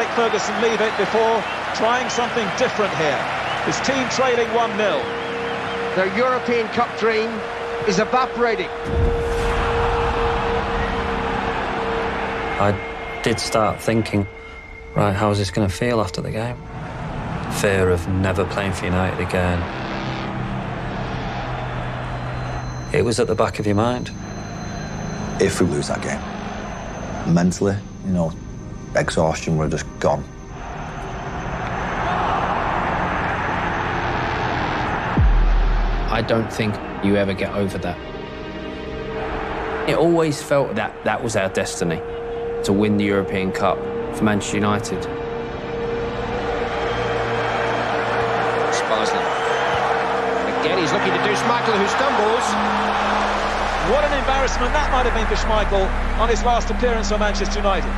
make Ferguson leave it before trying something different here. His team trailing 1-0. Their European Cup dream is evaporating. I did start thinking, right, how is this going to feel after the game? Fear of never playing for United again. It was at the back of your mind. If we lose that game, mentally, you know, exhaustion would have just gone. I don't think you ever get over that. It always felt that that was our destiny, to win the European Cup for Manchester United. Sparsley. Again, he's looking to do Schmeichel, who stumbles. What an embarrassment that might have been for Schmeichel on his last appearance for Manchester United.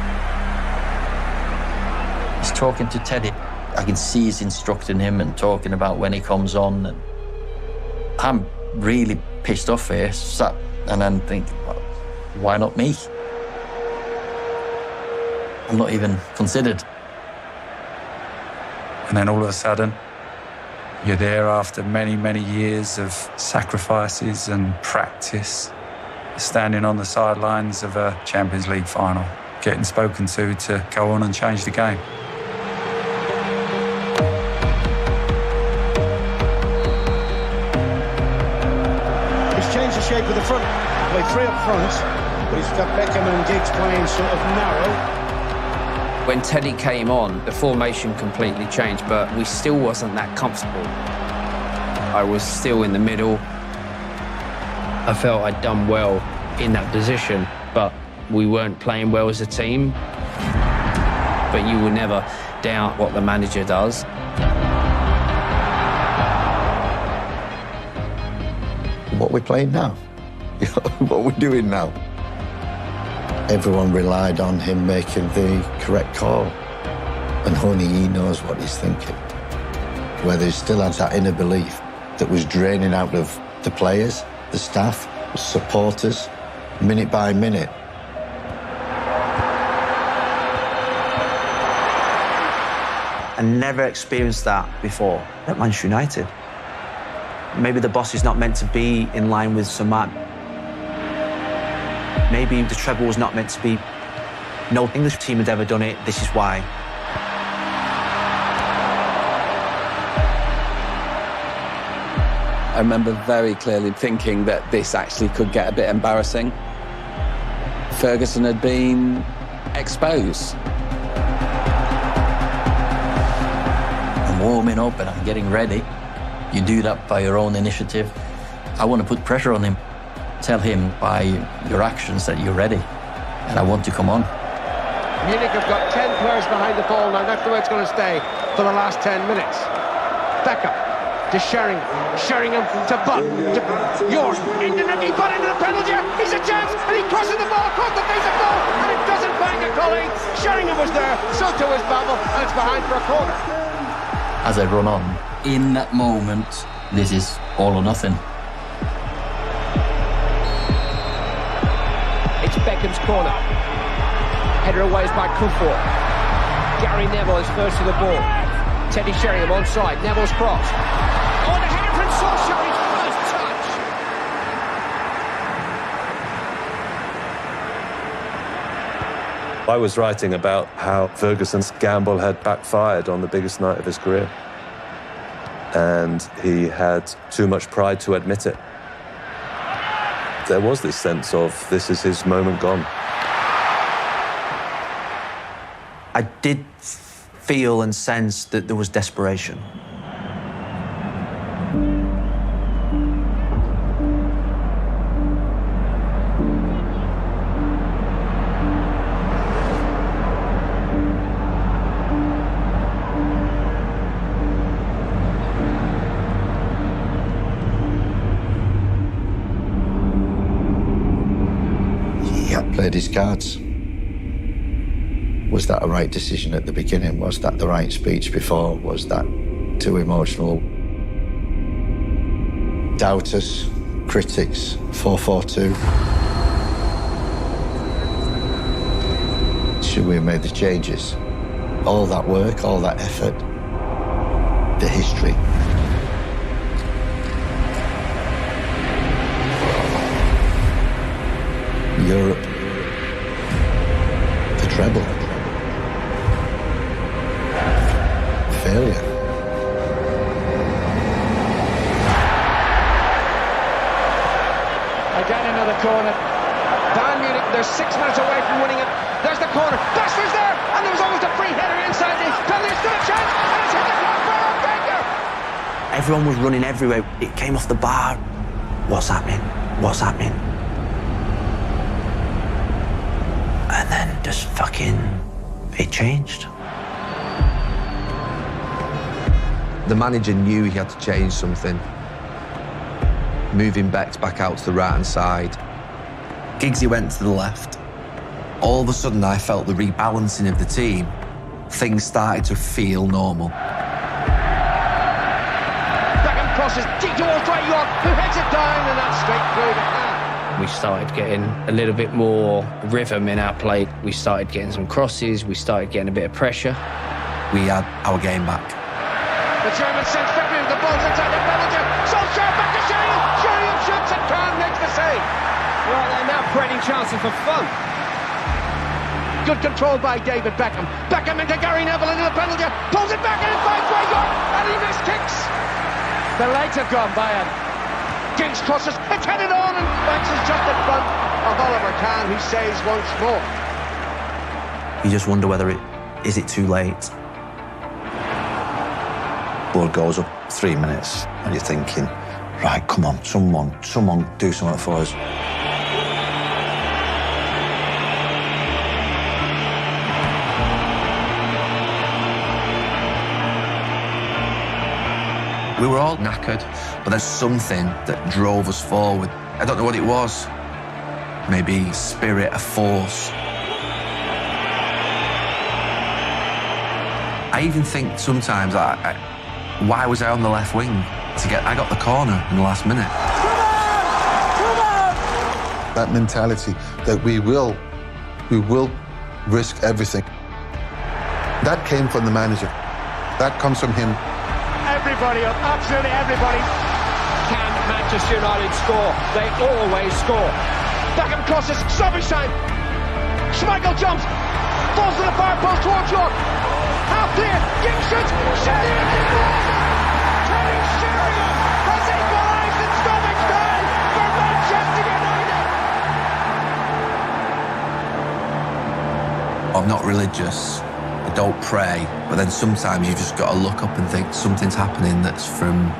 He's talking to Teddy. I can see he's instructing him and talking about when he comes on. And I'm really pissed off here, sat and then think, well, why not me? I'm not even considered. And then all of a sudden, you're there after many, many years of sacrifices and practice, standing on the sidelines of a Champions League final, getting spoken to go on and change the game. He's changed the shape of the front. Play three up front, but he's got Beckham and Giggs playing sort of narrow. When Teddy came on, the formation completely changed, but we still wasn't that comfortable. I was still in the middle. I felt I'd done well in that position, but we weren't playing well as a team. But you will never doubt what the manager does. What we're playing now, what we're doing now. Everyone relied on him making the correct call. And only he knows what he's thinking. Whether he still had that inner belief that was draining out of the players, the staff, the supporters, minute by minute. I never experienced that before at Manchester United. Maybe the boss is not meant to be in line with Sir Matt. Maybe the treble was not meant to be. No English team had ever done it. This is why. I remember very clearly thinking that this actually could get a bit embarrassing. Ferguson had been exposed. I'm warming up and I'm getting ready. You do that by your own initiative. I want to put pressure on him. Tell him by your actions that you're ready, and I want to come on. Munich have got 10 players behind the ball now. That's the way it's going to stay for the last 10 minutes. Beckham to Sheringham. Sheringham to Butt. York into the butt into the penalty. He's a chance, and he crosses the ball across the face of goal, and it doesn't bang a colleague. Sheringham was there, so too was Babel, and it's behind for a corner. As I run on, in that moment, this is all or nothing. It's Beckham's corner. Header away by Kufor. Gary Neville is first to the ball. Teddy Sheringham onside. Neville's cross. Oh, the header from Solskjaer, his first touch. I was writing about how Ferguson's gamble had backfired on the biggest night of his career. And he had too much pride to admit it. There was this sense of, this is his moment gone. I did feel and sense that there was desperation. Played his cards. Was that a right decision at the beginning? Was that the right speech before? Was that too emotional? Doubters, critics, 4-4-2. Should we have made the changes? All that work, all that effort, the history. Europe, the treble, failure. Again another corner. Bayern Munich, they're 6 minutes away from winning it. There's the corner. Basler's there, and there was almost a free header inside the penalty. Still a chance, and it's hit the crossbar of Wenger. Everyone was running everywhere. It came off the bar. What's happening? What's happening? And then just fucking, it changed. The manager knew he had to change something. Moving Beck back out to the right-hand side. Giggsy went to the left. All of a sudden, I felt the rebalancing of the team. Things started to feel normal. Beckham crosses deep towards Dwight York, who heads it down, and that's straight through the hand. We started getting a little bit more rhythm in our play. We started getting some crosses. We started getting a bit of pressure. We had our game back. The German sends February, the ball's inside the penalty. Solskjaer back to Sheringham. Sheringham shoots and Kahn makes the save. Well, they're now creating chances for fun. Good control by David Beckham. Beckham into Gary Neville into the penalty. Pulls it back and it finds Dwight York. And he missed kicks. The legs have gone, Bayern. Giggs crosses. It's headed on and Banks is just in front of Oliver Kahn, who saves once more. You just wonder whether is it too late? Ball goes up 3 minutes and you're thinking, right, come on, someone do something for us. We were all knackered, but there's something that drove us forward. I don't know what it was. Maybe spirit, a force. I even think sometimes, why was I on the left wing? I got the corner in the last minute. That mentality that we will risk everything. That came from the manager. That comes from him. Everybody, absolutely everybody. Can Manchester United score? They always score. Beckham crosses, stoppage time. Schmeichel jumps, falls to the far post towards York. Half clear, Giggs shoots, Sheringham! Terry Sheringham has equalised in stoppage time for Manchester United! I'm not religious. I don't pray, but then sometimes you've just got to look up and think something's happening that's from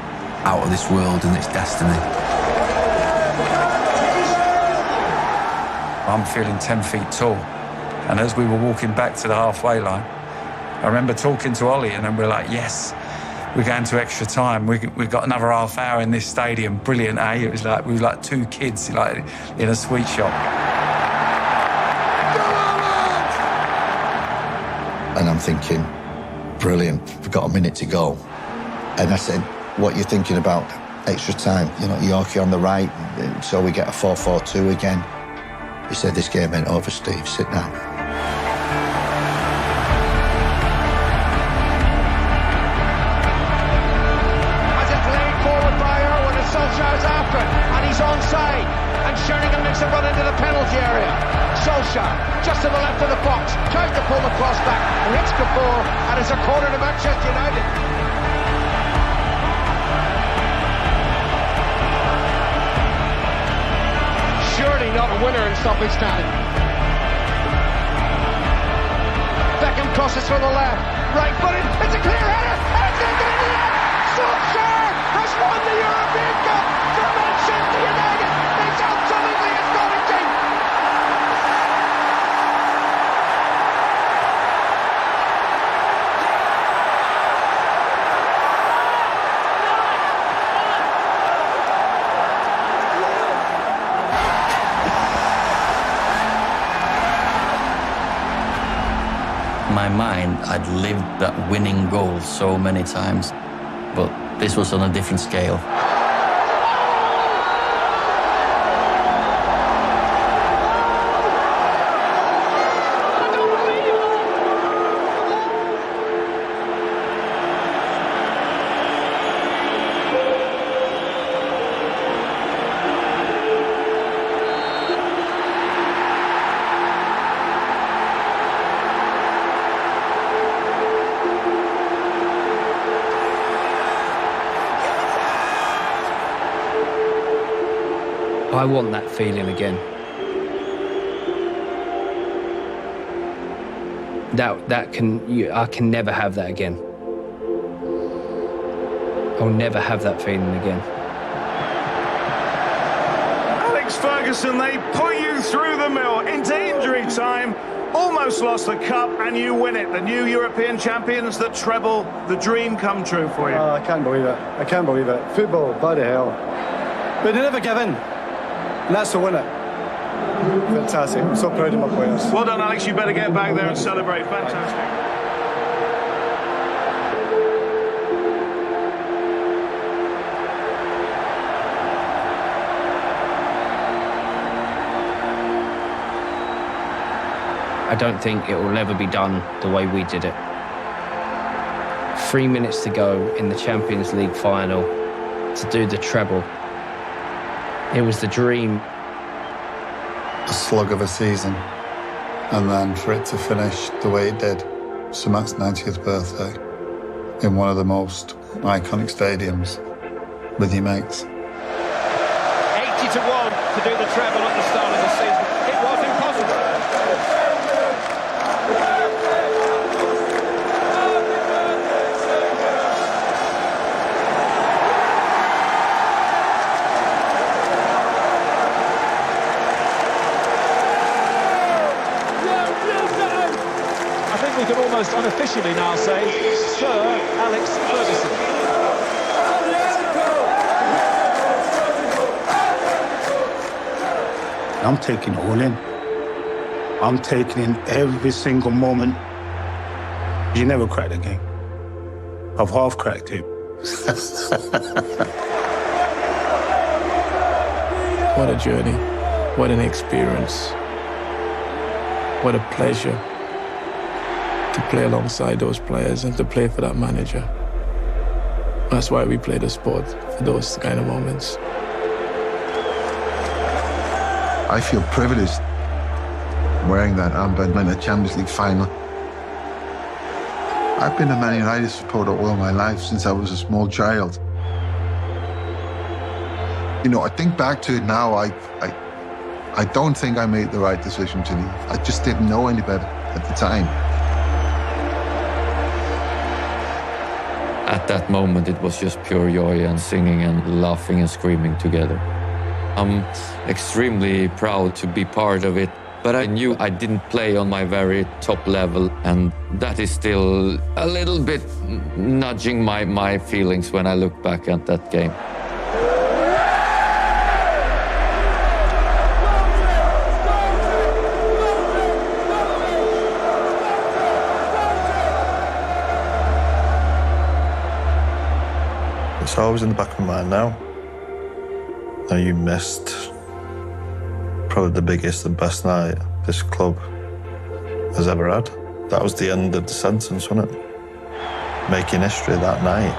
out of this world and it's destiny. I'm feeling 10 feet tall. And as we were walking back to the halfway line, I remember talking to Ollie and then we're like, yes, we're going to extra time. We've got another half hour in this stadium. Brilliant, eh? It was like, we were like two kids like in a sweet shop. And I'm thinking, brilliant, we've got a minute to go. And I said, what are you thinking about? Extra time, you know, Yorkie on the right, so we get a 4-4-2 again. He said, this game ain't over, Steve, sit down. As it's laid forward by Irwin and Solskjaer's after it, and he's onside. And Sheringham makes a run into the penalty area. Solskjaer, just to the left of the box, tries to pull the cross back, and hits Kapoor, and it's a corner to Manchester United. Surely not a winner in stoppage time. Beckham crosses from the left, right-footed, it's a clear header, and it's into the net! Solskjaer has won the European Cup for Manchester United! It's absolutely astonishing! In my mind, I'd lived that winning goal so many times, but this was on a different scale. I want that feeling again. I can never have that again. I'll never have that feeling again. Alex Ferguson, they put you through the mill into injury time, almost lost the cup, and you win it. The new European champions, the treble, the dream come true for you. I can't believe it. I can't believe it. Football, bloody hell. But they never give in. And that's to win it. Fantastic. I'm so proud of my players. Well done, Alex. You better get back there and celebrate. Fantastic. I don't think it will ever be done the way we did it. 3 minutes to go in the Champions League final to do the treble. It was the dream. A slug of a season, and then for it to finish the way it did, Sir Matt's 90th birthday, in one of the most iconic stadiums with your mates. 80-1 to do the treble at the start of the season. It was impossible. We can almost unofficially now say Sir Alex Ferguson. I'm taking it all in. I'm taking in every single moment. You never cracked a game. I've half cracked it. What a journey. What an experience. What a pleasure to play alongside those players and to play for that manager. That's why we play the sport, for those kind of moments. I feel privileged wearing that armband in a Champions League final. I've been a Man United supporter all my life since I was a small child. You know, I think back to it now, I don't think I made the right decision to leave. I just didn't know any better at the time. At that moment, it was just pure joy and singing and laughing and screaming together. I'm extremely proud to be part of it, but I knew I didn't play on my very top level, and that is still a little bit nudging my feelings when I look back at that game. It's always in the back of my mind now. Now you missed probably the biggest and best night this club has ever had. That was the end of the sentence, wasn't it? Making history that night.